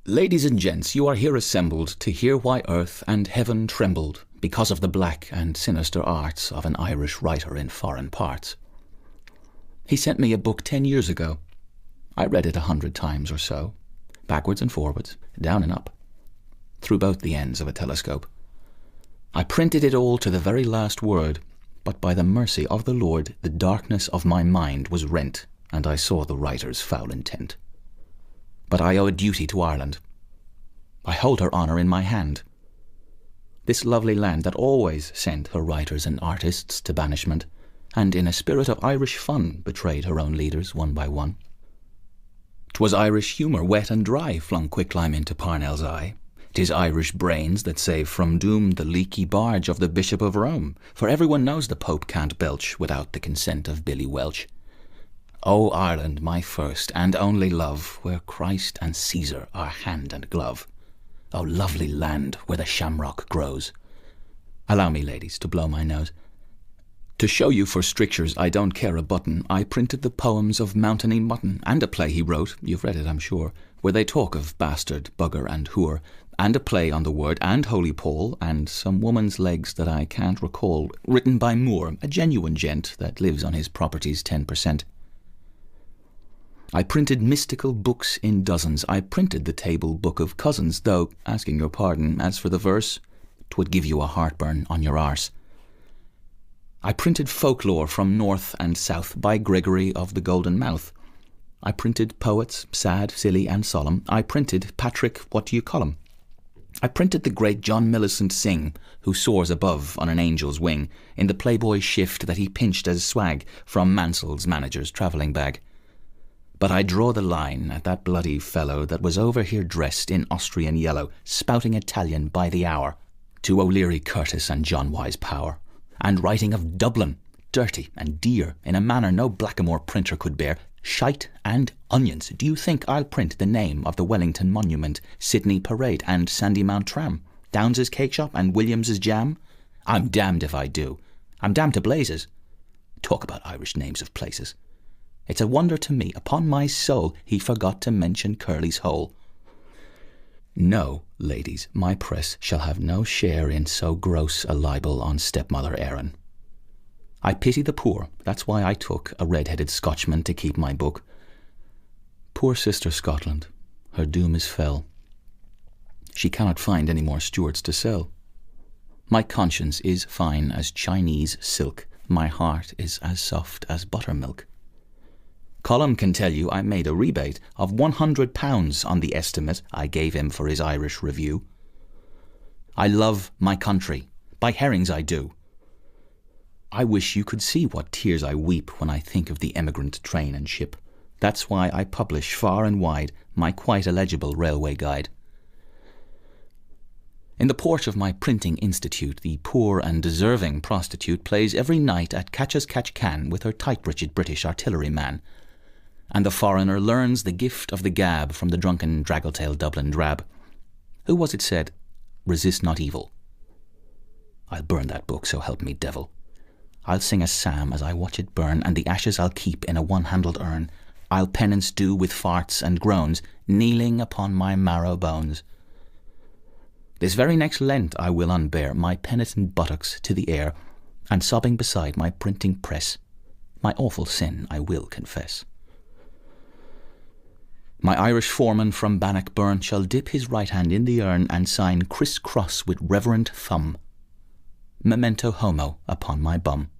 Ladies and gents, you are here assembled to hear why earth and heaven trembled because of the black and sinister arts of an Irish writer in foreign parts. He sent me a book 10 years ago. I read it 100 times or so, backwards and forwards, down and up, through both the ends of a telescope. I printed it all to the very last word, but by the mercy of the Lord the darkness of my mind was rent, and I saw the writer's foul intent. But I owe a duty to Ireland. I hold her honour in my hand. This lovely land that always sent her writers and artists to banishment, and in a spirit of Irish fun betrayed her own leaders one by one. 'Twas Irish humour, wet and dry, flung quicklime into Parnell's eye. 'Tis Irish brains that saved from doom the leaky barge of the Bishop of Rome, for everyone knows the Pope can't belch without the consent of Billy Welch. O Ireland, my first and only love, where Christ and Caesar are hand and glove. O lovely land where the shamrock grows. Allow me, ladies, to blow my nose. To show you for strictures I don't care a button, I printed the poems of Mountainy Mutton, and a play he wrote, you've read it I'm sure, where they talk of bastard, bugger and whore, and a play on the word, and Holy Paul, and some woman's legs that I can't recall, written by Moore, a genuine gent that lives on his property's 10%. I printed mystical books in dozens. I printed the table book of cousins, though, asking your pardon, as for the verse, 'twould give you a heartburn on your arse. I printed folklore from north and south by Gregory of the Golden Mouth. I printed poets, sad, silly and solemn. I printed Patrick What-do-you-call-him. I printed the great John Millicent Synge, who soars above on an angel's wing, in the playboy shift that he pinched as swag from Mansell's manager's travelling bag. But I draw the line at that bloody fellow that was over here dressed in Austrian yellow, spouting Italian by the hour, to O'Leary Curtis and John Wise Power, and writing of Dublin, dirty and dear, in a manner no blackamoor printer could bear, shite and onions. Do you think I'll print the name of the Wellington Monument, Sydney Parade and Sandymount Tram, Downes's Cake Shop and Williams's Jam? I'm damned if I do. I'm damned to blazes. Talk about Irish names of places. It's a wonder to me, upon my soul, he forgot to mention Curly's Hole. No, ladies, my press shall have no share in so gross a libel on stepmother Erin. I pity the poor, that's why I took a red-headed Scotchman to keep my book. Poor sister Scotland, her doom is fell. She cannot find any more Stuarts to sell. My conscience is fine as Chinese silk, my heart is as soft as buttermilk. Colum can tell you I made a rebate of £100 on the estimate I gave him for his Irish review. I love my country, by herrings I do. I wish you could see what tears I weep when I think of the emigrant train and ship. That's why I publish far and wide my quite illegible railway guide. In the porch of my printing institute, the poor and deserving prostitute plays every night at catch-as-catch-can with her tight-breeched British artilleryman, and the foreigner learns the gift of the gab from the drunken draggle-tailed Dublin drab. Who was it said, "Resist not evil"? I'll burn that book, so help me devil. I'll sing a psalm as I watch it burn, and the ashes I'll keep in a one-handled urn. I'll penance do with farts and groans, kneeling upon my marrow bones. This very next Lent I will unbear my penitent buttocks to the air, and sobbing beside my printing press, my awful sin I will confess. My Irish foreman from Bannockburn shall dip his right hand in the urn and sign criss-cross with reverent thumb, Memento Homo upon my bum.